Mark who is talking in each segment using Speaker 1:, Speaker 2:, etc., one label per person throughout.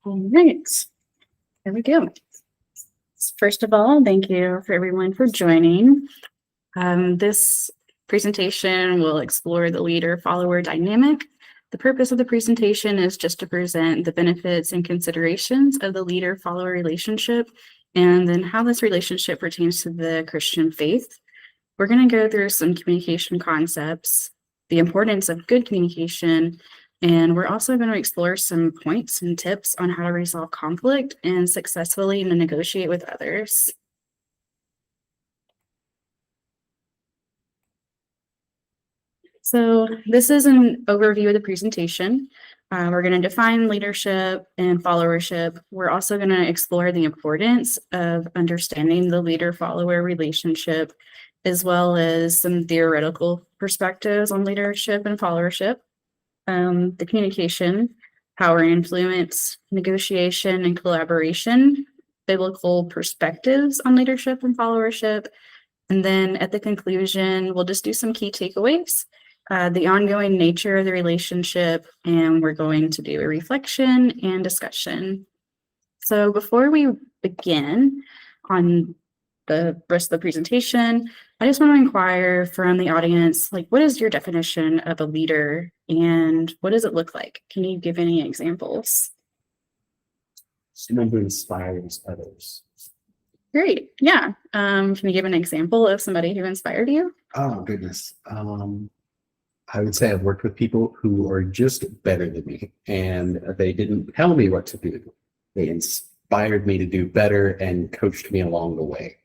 Speaker 1: All right, there we go. First of all, thank you for everyone for joining. This presentation will explore the leader-follower dynamic. The purpose of the presentation is just to present the benefits and considerations of the leader-follower relationship, and then how this relationship pertains to the Christian faith. We're going to go through some communication concepts, the importance of good communication, and we're also going to explore some points and tips on how to resolve conflict and successfully negotiate with others. So this is an overview of the presentation. We're going to define leadership and followership. We're also going to explore the importance of understanding the leader-follower relationship, as well as some theoretical perspectives on leadership and followership. The communication, power and influence, negotiation and collaboration, biblical perspectives on leadership and followership. And then at the conclusion, we'll just do some key takeaways, the ongoing nature of the relationship, and we're going to do a reflection and discussion. So before we begin on the rest of the presentation, I just want to inquire from the audience, like, what is your definition of a leader and what does it look like? Can you give any examples?
Speaker 2: Someone who inspires others.
Speaker 1: Great. Yeah. Can you give an example of somebody who inspired you?
Speaker 2: Oh, goodness. I would say I've worked with people who are just better than me, and they didn't tell me what to do. They inspired me to do better and coached me along the way.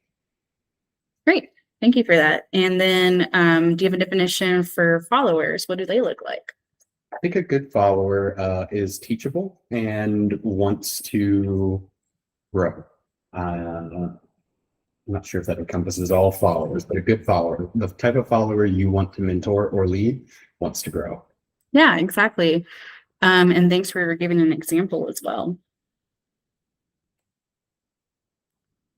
Speaker 1: Great. Thank you for that. And then do you have a definition for followers? What do they look like?
Speaker 2: I think a good follower is teachable and wants to grow. I'm not sure if that encompasses all followers, but a good follower, the type of follower you want to mentor or lead, wants to grow.
Speaker 1: Yeah, exactly. And thanks for giving an example as well.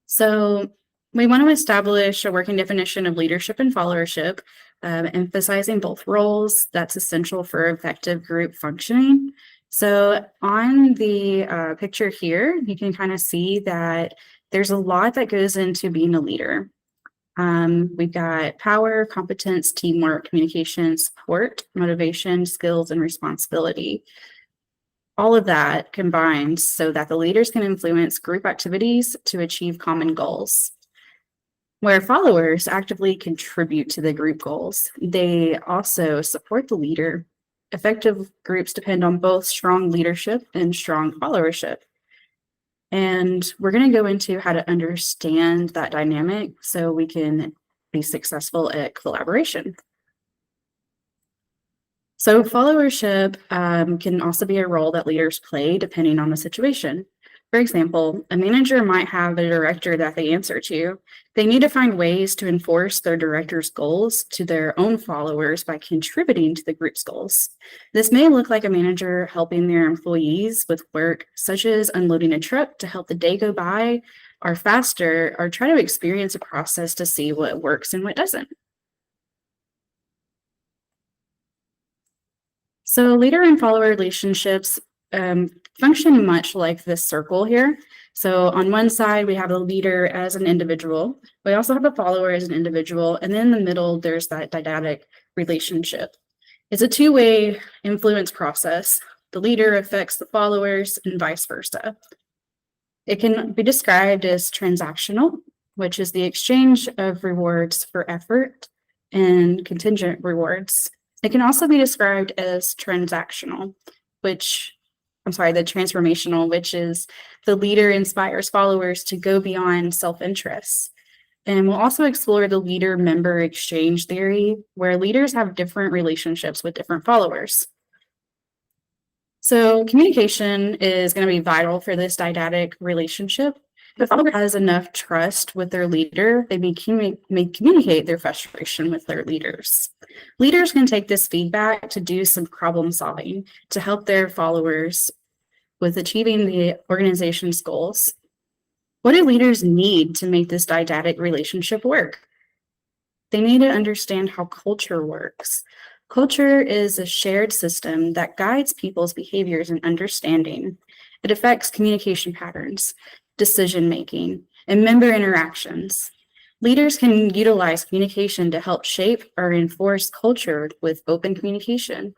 Speaker 1: So we want to establish a working definition of leadership and followership, emphasizing both roles. That's essential for effective group functioning. So on the picture here, you can kind of see that there's a lot that goes into being a leader. We've got power, competence, teamwork, communication, support, motivation, skills, and responsibility. All of that combined so that the leaders can influence group activities to achieve common goals. Where followers actively contribute to the group goals, they also support the leader. Effective groups depend on both strong leadership and strong followership. And we're going to go into how to understand that dynamic so we can be successful at collaboration. So followership can also be a role that leaders play depending on the situation. For example, a manager might have a director that they answer to. They need to find ways to enforce their director's goals to their own followers by contributing to the group's goals. This may look like a manager helping their employees with work, such as unloading a truck to help the day go by, or faster, or try to experience a process to see what works and what doesn't. So leader and follower relationships function much like this circle here. So on one side, we have a leader as an individual. We also have a follower as an individual. And then in the middle, there's that didactic relationship. It's a two-way influence process. The leader affects the followers and vice versa. It can be described as transactional, which is the exchange of rewards for effort and contingent rewards. It can also be described as transformational, which is the leader inspires followers to go beyond self-interest. And we'll also explore the leader-member exchange theory, where leaders have different relationships with different followers. So communication is going to be vital for this didactic relationship. If a follower has enough trust with their leader, they may communicate their frustration with their leaders. Leaders can take this feedback to do some problem solving to help their followers with achieving the organization's goals. What do leaders need to make this didactic relationship work? They need to understand how culture works. Culture is a shared system that guides people's behaviors and understanding. It affects communication patterns, decision-making, and member interactions. Leaders can utilize communication to help shape or enforce culture with open communication,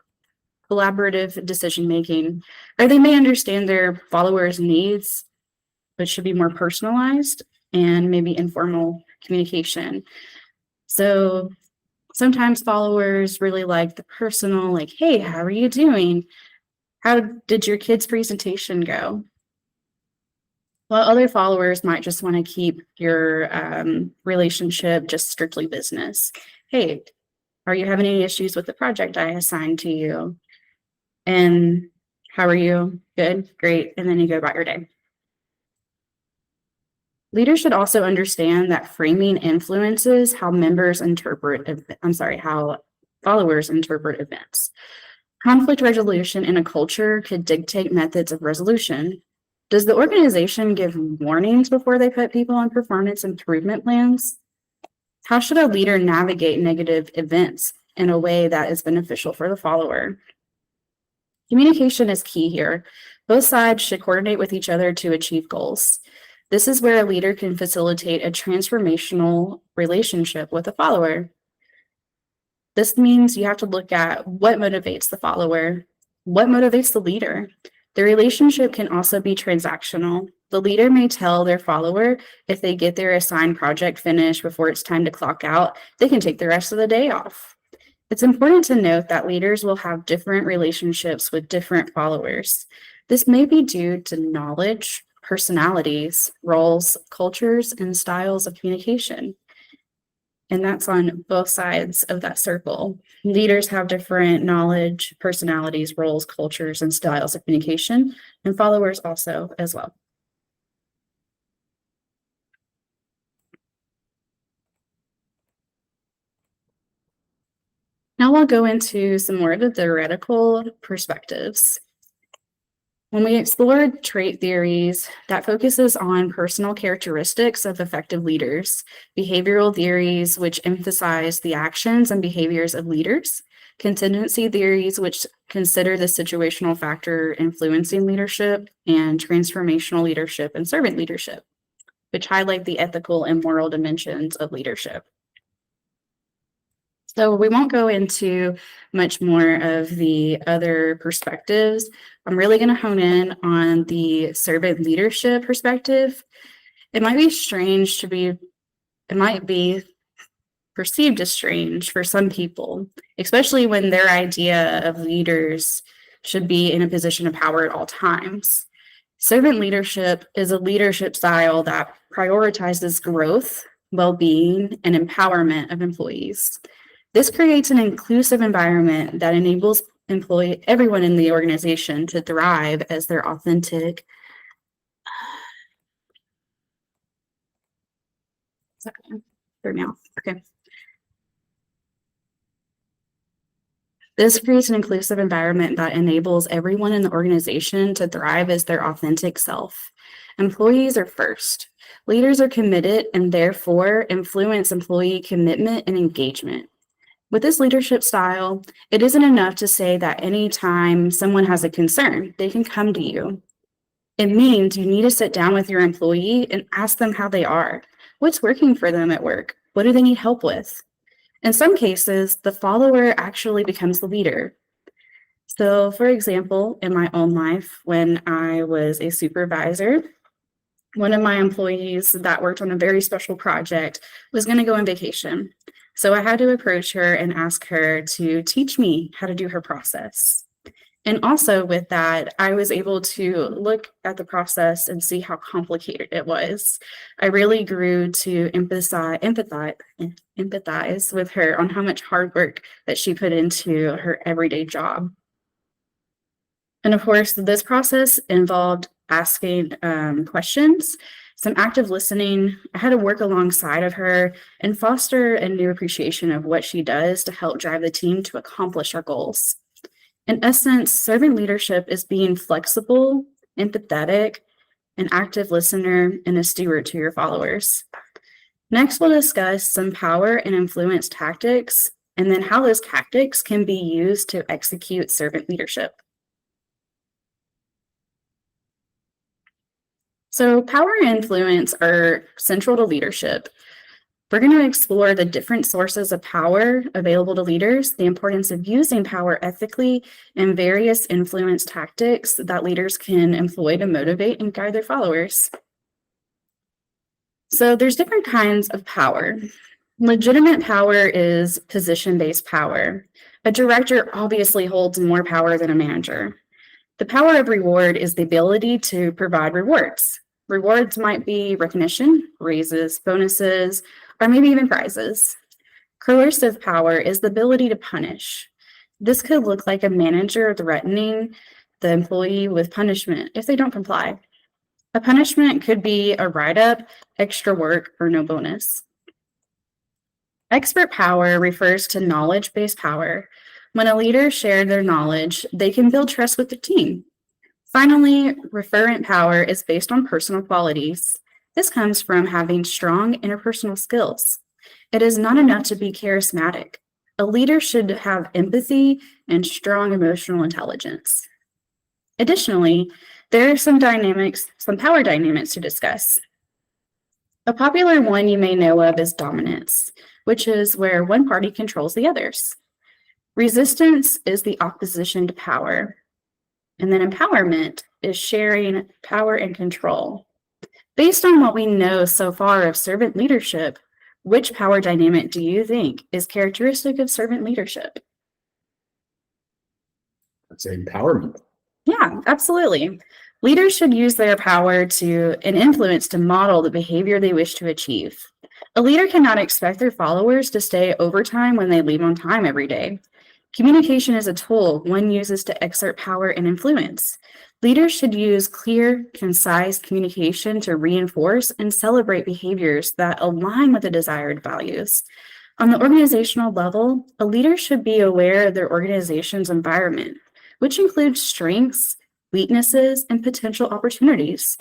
Speaker 1: collaborative decision-making, or they may understand their followers' needs, but should be more personalized and maybe informal communication. So sometimes followers really like the personal, like, hey, how are you doing? How did your kid's presentation go? While other followers might just want to keep your relationship just strictly business. Hey, are you having any issues with the project I assigned to you? And how are you? Good, great. And then you go about your day. Leaders should also understand that framing influences how how followers interpret events. Conflict resolution in a culture could dictate methods of resolution. Does the organization give warnings before they put people on performance improvement plans? How should a leader navigate negative events in a way that is beneficial for the follower? Communication is key here. Both sides should coordinate with each other to achieve goals. This is where a leader can facilitate a transformational relationship with a follower. This means you have to look at what motivates the follower, what motivates the leader. The relationship can also be transactional. The leader may tell their follower if they get their assigned project finished before it's time to clock out, they can take the rest of the day off. It's important to note that leaders will have different relationships with different followers. This may be due to knowledge, personalities, roles, cultures, and styles of communication. And that's on both sides of that circle. Leaders have different knowledge, personalities, roles, cultures, and styles of communication, and followers also as well. Now we'll go into some more of the theoretical perspectives. When we explore trait theories, that focuses on personal characteristics of effective leaders, behavioral theories, which emphasize the actions and behaviors of leaders, contingency theories, which consider the situational factor influencing leadership, and transformational leadership and servant leadership, which highlight the ethical and moral dimensions of leadership. So we won't go into much more of the other perspectives. I'm really going to hone in on the servant leadership perspective. It might be perceived as strange for some people, especially when their idea of leaders should be in a position of power at all times. Servant leadership is a leadership style that prioritizes growth, well-being, and empowerment of employees. This creates an inclusive environment that enables everyone in the organization to thrive as their authentic. Okay. This creates an inclusive environment that enables everyone in the organization to thrive as their authentic self. Employees are first. Leaders are committed and therefore influence employee commitment and engagement. With this leadership style, it isn't enough to say that anytime someone has a concern, they can come to you. It means you need to sit down with your employee and ask them how they are. What's working for them at work? What do they need help with? In some cases, the follower actually becomes the leader. So, for example, in my own life, when I was a supervisor, one of my employees that worked on a very special project was going to go on vacation. So I had to approach her and ask her to teach me how to do her process. And also with that, I was able to look at the process and see how complicated it was. I really grew to empathize with her on how much hard work that she put into her everyday job. And of course, this process involved asking questions, some active listening. I had to work alongside of her and foster a new appreciation of what she does to help drive the team to accomplish our goals. In essence, servant leadership is being flexible, empathetic, an active listener, and a steward to your followers. Next, we'll discuss some power and influence tactics, and then how those tactics can be used to execute servant leadership. So power and influence are central to leadership. We're going to explore the different sources of power available to leaders, the importance of using power ethically, and various influence tactics that leaders can employ to motivate and guide their followers. So there's different kinds of power. Legitimate power is position-based power. A director obviously holds more power than a manager. The power of reward is the ability to provide rewards. Rewards might be recognition, raises, bonuses, or maybe even prizes. Coercive power is the ability to punish. This could look like a manager threatening the employee with punishment if they don't comply. A punishment could be a write-up, extra work, or no bonus. Expert power refers to knowledge-based power. When a leader shares their knowledge, they can build trust with the team. Finally, referent power is based on personal qualities. This comes from having strong interpersonal skills. It is not enough to be charismatic. A leader should have empathy and strong emotional intelligence. Additionally, there are some power dynamics to discuss. A popular one you may know of is dominance, which is where one party controls the others. Resistance is the opposition to power. And then empowerment is sharing power and control. Based on what we know so far of servant leadership, which power dynamic do you think is characteristic of servant leadership?
Speaker 2: I'd say empowerment.
Speaker 1: Yeah, absolutely. Leaders should use their power and influence to model the behavior they wish to achieve. A leader cannot expect their followers to stay overtime when they leave on time every day. Communication is a tool one uses to exert power and influence. Leaders should use clear, concise communication to reinforce and celebrate behaviors that align with the desired values. On the organizational level, a leader should be aware of their organization's environment, which includes strengths, weaknesses, and potential opportunities.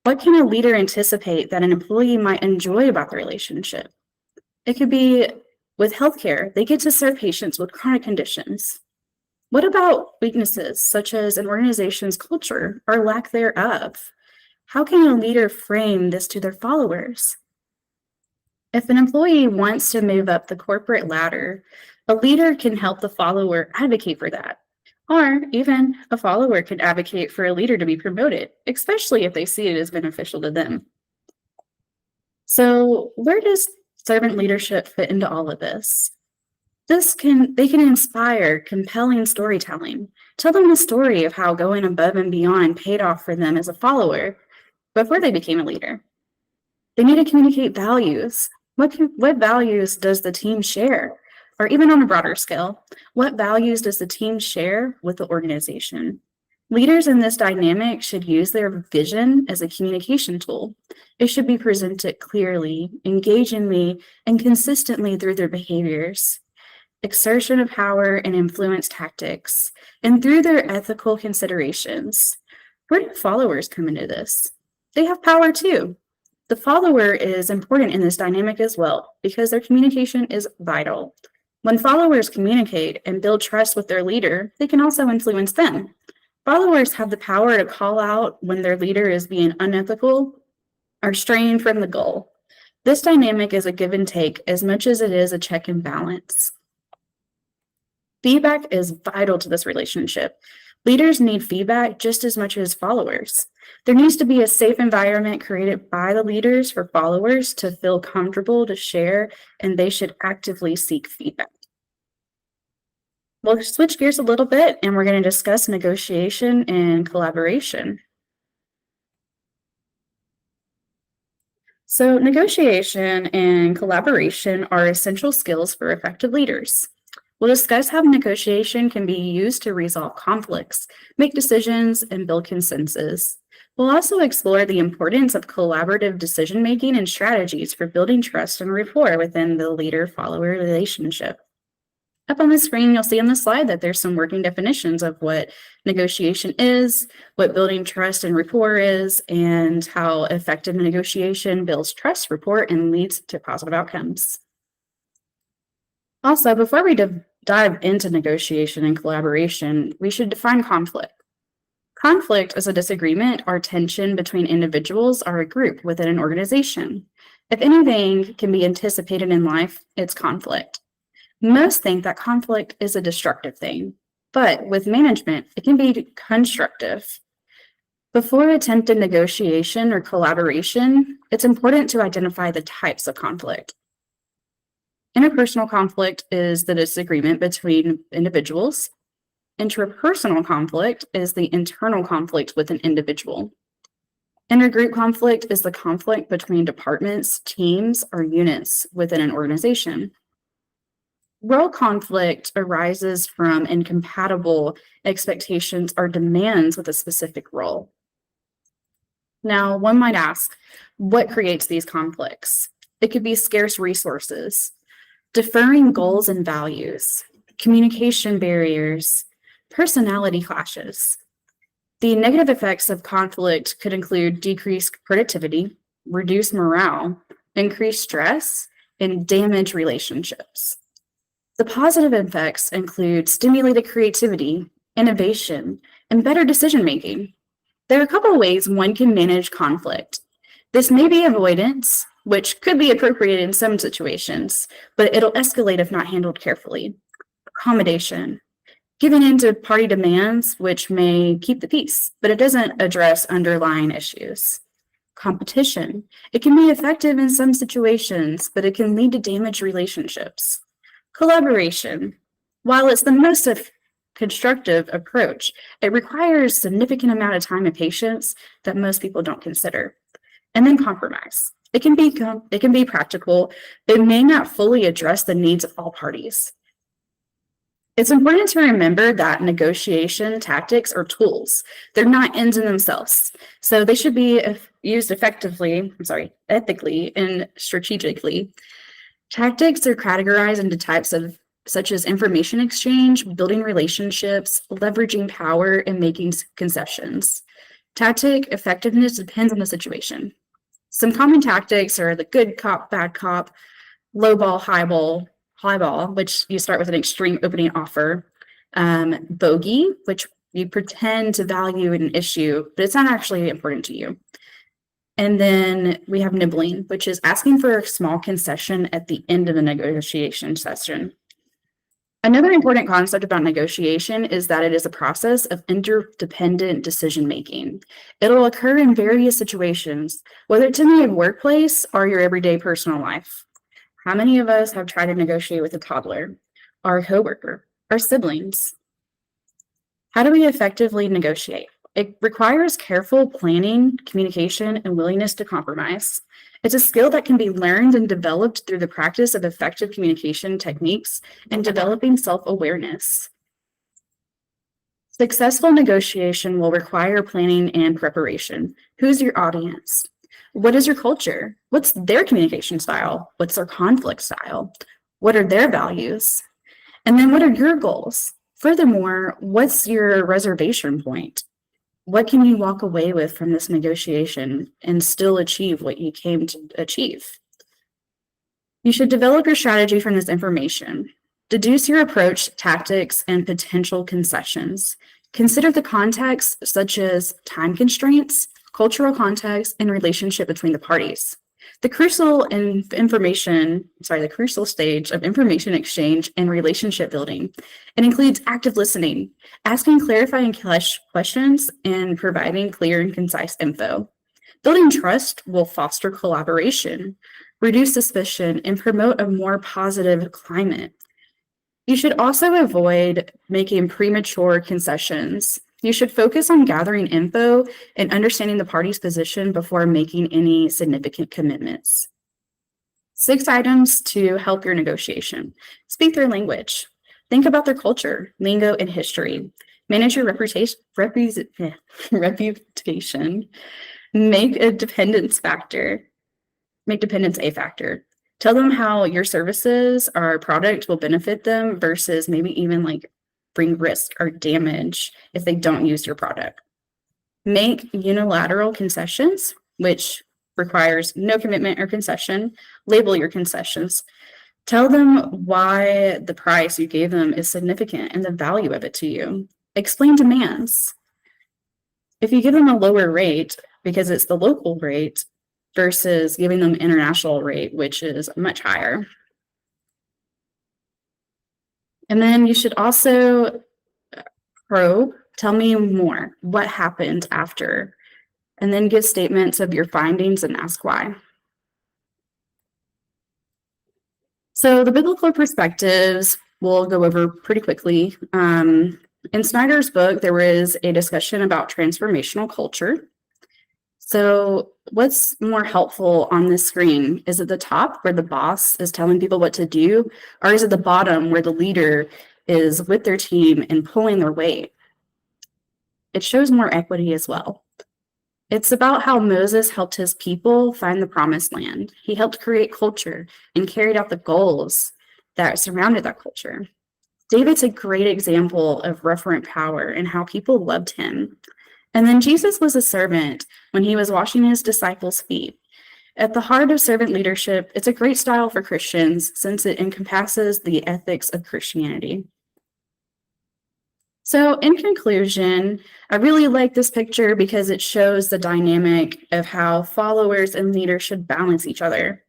Speaker 1: What can a leader anticipate that an employee might enjoy about the relationship? It could be with healthcare, they get to serve patients with chronic conditions. What about weaknesses, such as an organization's culture or lack thereof? How can a leader frame this to their followers? If an employee wants to move up the corporate ladder, a leader can help the follower advocate for that. Or even a follower can advocate for a leader to be promoted, especially if they see it as beneficial to them. So where does servant leadership fit into all of this? They can inspire compelling storytelling. Tell them the story of how going above and beyond paid off for them as a follower before they became a leader. They need to communicate values. What values does the team share? Or even on a broader scale, what values does the team share with the organization? Leaders in this dynamic should use their vision as a communication tool. It should be presented clearly, engagingly, and consistently through their behaviors, exertion of power and influence tactics, and through their ethical considerations. Where do followers come into this? They have power too. The follower is important in this dynamic as well because their communication is vital. When followers communicate and build trust with their leader, they can also influence them. Followers have the power to call out when their leader is being unethical or straying from the goal. This dynamic is a give and take as much as it is a check and balance. Feedback is vital to this relationship. Leaders need feedback just as much as followers. There needs to be a safe environment created by the leaders for followers to feel comfortable to share, and they should actively seek feedback. We'll switch gears a little bit, and we're going to discuss negotiation and collaboration. So negotiation and collaboration are essential skills for effective leaders. We'll discuss how negotiation can be used to resolve conflicts, make decisions, and build consensus. We'll also explore the importance of collaborative decision-making and strategies for building trust and rapport within the leader-follower relationship. Up on the screen, you'll see on the slide that there's some working definitions of what negotiation is, what building trust and rapport is, and how effective negotiation builds trust, rapport, and leads to positive outcomes. Also, before we dive into negotiation and collaboration, we should define conflict. Conflict is a disagreement or tension between individuals or a group within an organization. If anything can be anticipated in life, it's conflict. Most think that conflict is a destructive thing, but with management, it can be constructive. Before attempting negotiation or collaboration, it's important to identify the types of conflict. Interpersonal conflict is the disagreement between individuals. Interpersonal conflict is the internal conflict with an individual. Intergroup conflict is the conflict between departments, teams, or units within an organization. Role conflict arises from incompatible expectations or demands with a specific role. Now, one might ask, what creates these conflicts? It could be scarce resources, differing goals and values, communication barriers, personality clashes. The negative effects of conflict could include decreased productivity, reduced morale, increased stress, and damaged relationships. The positive effects include stimulated creativity, innovation, and better decision-making. There are a couple of ways one can manage conflict. This may be avoidance, which could be appropriate in some situations, but it'll escalate if not handled carefully. Accommodation. Giving in to party demands, which may keep the peace, but it doesn't address underlying issues. Competition. It can be effective in some situations, but it can lead to damaged relationships. Collaboration. While it's the most constructive approach, it requires a significant amount of time and patience that most people don't consider. And then compromise. It can be practical, but it may not fully address the needs of all parties. It's important to remember that negotiation tactics are tools. They're not ends in themselves. So they should be used ethically and strategically. Tactics are categorized into types of such as information exchange, building relationships, leveraging power, and making concessions. Tactic effectiveness depends on the situation. Some common tactics are the good cop, bad cop, low ball, high ball, which you start with an extreme opening offer, bogey, which you pretend to value an issue, but it's not actually important to you. And then we have nibbling, which is asking for a small concession at the end of the negotiation session. Another important concept about negotiation is that it is a process of interdependent decision-making. It'll occur in various situations, whether it's in the workplace or your everyday personal life. How many of us have tried to negotiate with a toddler, our coworker, our siblings? How do we effectively negotiate? It requires careful planning, communication, and willingness to compromise. It's a skill that can be learned and developed through the practice of effective communication techniques and developing self-awareness. Successful negotiation will require planning and preparation. Who's your audience? What is your culture? What's their communication style? What's their conflict style? What are their values? And then what are your goals? Furthermore, what's your reservation point? What can you walk away with from this negotiation and still achieve what you came to achieve? You should develop your strategy from this information. Deduce your approach, tactics, and potential concessions. Consider the context, such as time constraints, cultural context, and relationship between the parties. The crucial stage of information exchange and relationship building. It includes active listening, asking clarifying questions, and providing clear and concise info. Building trust will foster collaboration, reduce suspicion, and promote a more positive climate. You should also avoid making premature concessions. You should focus on gathering info and understanding the party's position before making any significant commitments. 6 items to help your negotiation. Speak their language. Think about their culture, lingo, and history. Manage your reputation. Make dependence a factor. Tell them how your services or product will benefit them versus maybe even bring risk or damage if they don't use your product. Make unilateral concessions, which requires no commitment or concession. Label your concessions. Tell them why the price you gave them is significant and the value of it to you. Explain demands. If you give them a lower rate because it's the local rate versus giving them international rate, which is much higher. And then you should also probe, tell me more, what happened after, and then give statements of your findings and ask why. So the biblical perspectives we'll go over pretty quickly. In Snyder's book, there was a discussion about transformational culture. So what's more helpful on this screen? Is it the top where the boss is telling people what to do? Or is it the bottom where the leader is with their team and pulling their weight? It shows more equity as well. It's about how Moses helped his people find the promised land. He helped create culture and carried out the goals that surrounded that culture. David's a great example of referent power and how people loved him. And then Jesus was a servant when he was washing his disciples' feet. At the heart of servant leadership, it's a great style for Christians since it encompasses the ethics of Christianity. So in conclusion, I really like this picture because it shows the dynamic of how followers and leaders should balance each other.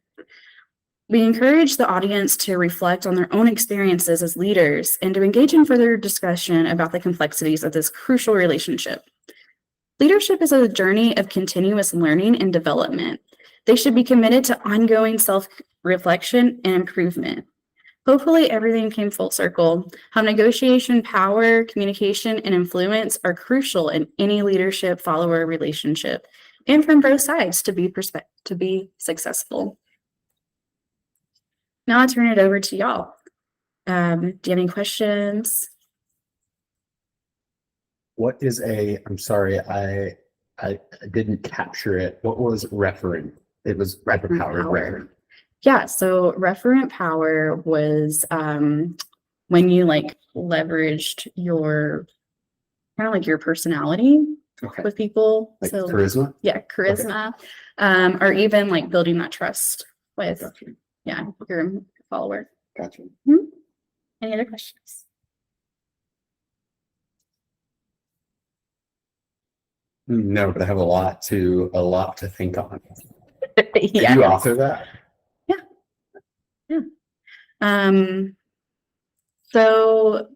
Speaker 1: We encourage the audience to reflect on their own experiences as leaders and to engage in further discussion about the complexities of this crucial relationship. Leadership is a journey of continuous learning and development. They should be committed to ongoing self-reflection and improvement. Hopefully everything came full circle. How negotiation, power, communication, and influence are crucial in any leadership-follower relationship, and from both sides to be successful. Now I'll turn it over to y'all. Do you have any questions?
Speaker 2: What is I'm sorry, I didn't capture it. What was referent? It was referent power.
Speaker 1: Yeah, so referent power was when you like leveraged your kind of like your personality with people.
Speaker 2: Like
Speaker 1: so
Speaker 2: charisma?
Speaker 1: Yeah, charisma. Or even like building that trust with your follower.
Speaker 2: Gotcha.
Speaker 1: Any other questions?
Speaker 2: No, but I have a lot to think on.
Speaker 1: Yeah.
Speaker 2: Did you author that?
Speaker 1: Yeah. So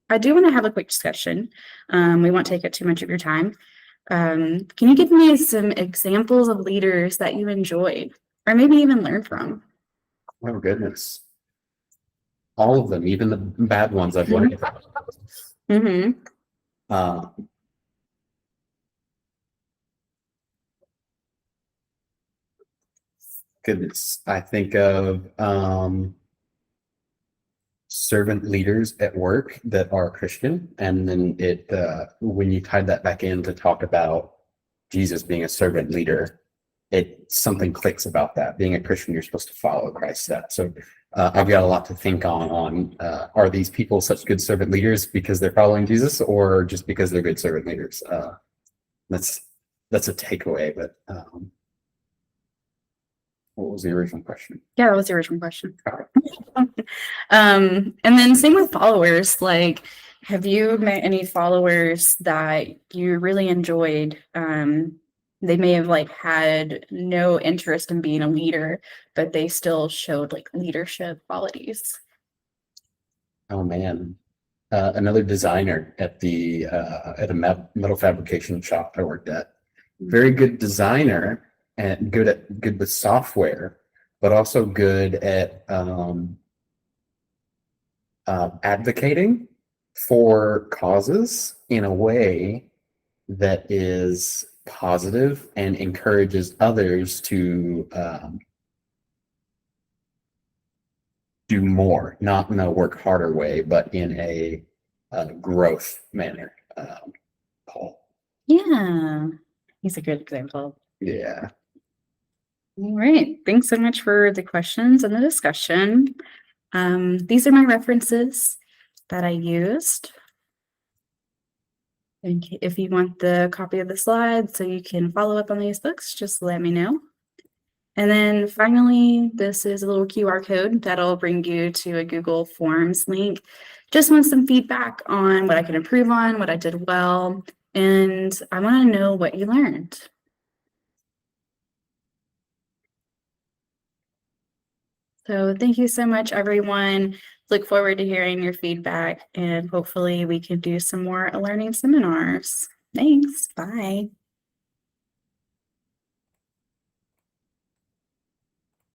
Speaker 1: I do want to have a quick discussion. We won't take up too much of your time. Can you give me some examples of leaders that you enjoyed or maybe even learned from?
Speaker 2: Oh, goodness. All of them, even the bad ones I've learned from. Goodness, I think of servant leaders at work that are Christian, and then when you tied that back in to talk about Jesus being a servant leader, something clicks about that. Being a Christian, you're supposed to follow Christ's steps. So I've got a lot to think on are these people such good servant leaders because they're following Jesus, or just because they're good servant leaders? That's a takeaway, but what was the original question?
Speaker 1: Yeah, that was the original question. And then same with followers. Like, have you met any followers that you really enjoyed? They may have like had no interest in being a leader, but they still showed like leadership qualities.
Speaker 2: Oh man, another designer at a metal fabrication shop I worked at. Very good designer. And good with software, but also good at advocating for causes in a way that is positive and encourages others to do more, not in a work harder way, but in a growth manner. Paul.
Speaker 1: Yeah, he's a good example.
Speaker 2: Yeah.
Speaker 1: All right. Thanks so much for the questions and the discussion. These are my references that I used. And if you want the copy of the slides so you can follow up on these books, just let me know. And then finally, this is a little QR code that'll bring you to a Google Forms link. Just want some feedback on what I can improve on, what I did well. and I want to know what you learned. So thank you so much, everyone. Look forward to hearing your feedback, and hopefully we can do some more learning seminars. Thanks. Bye.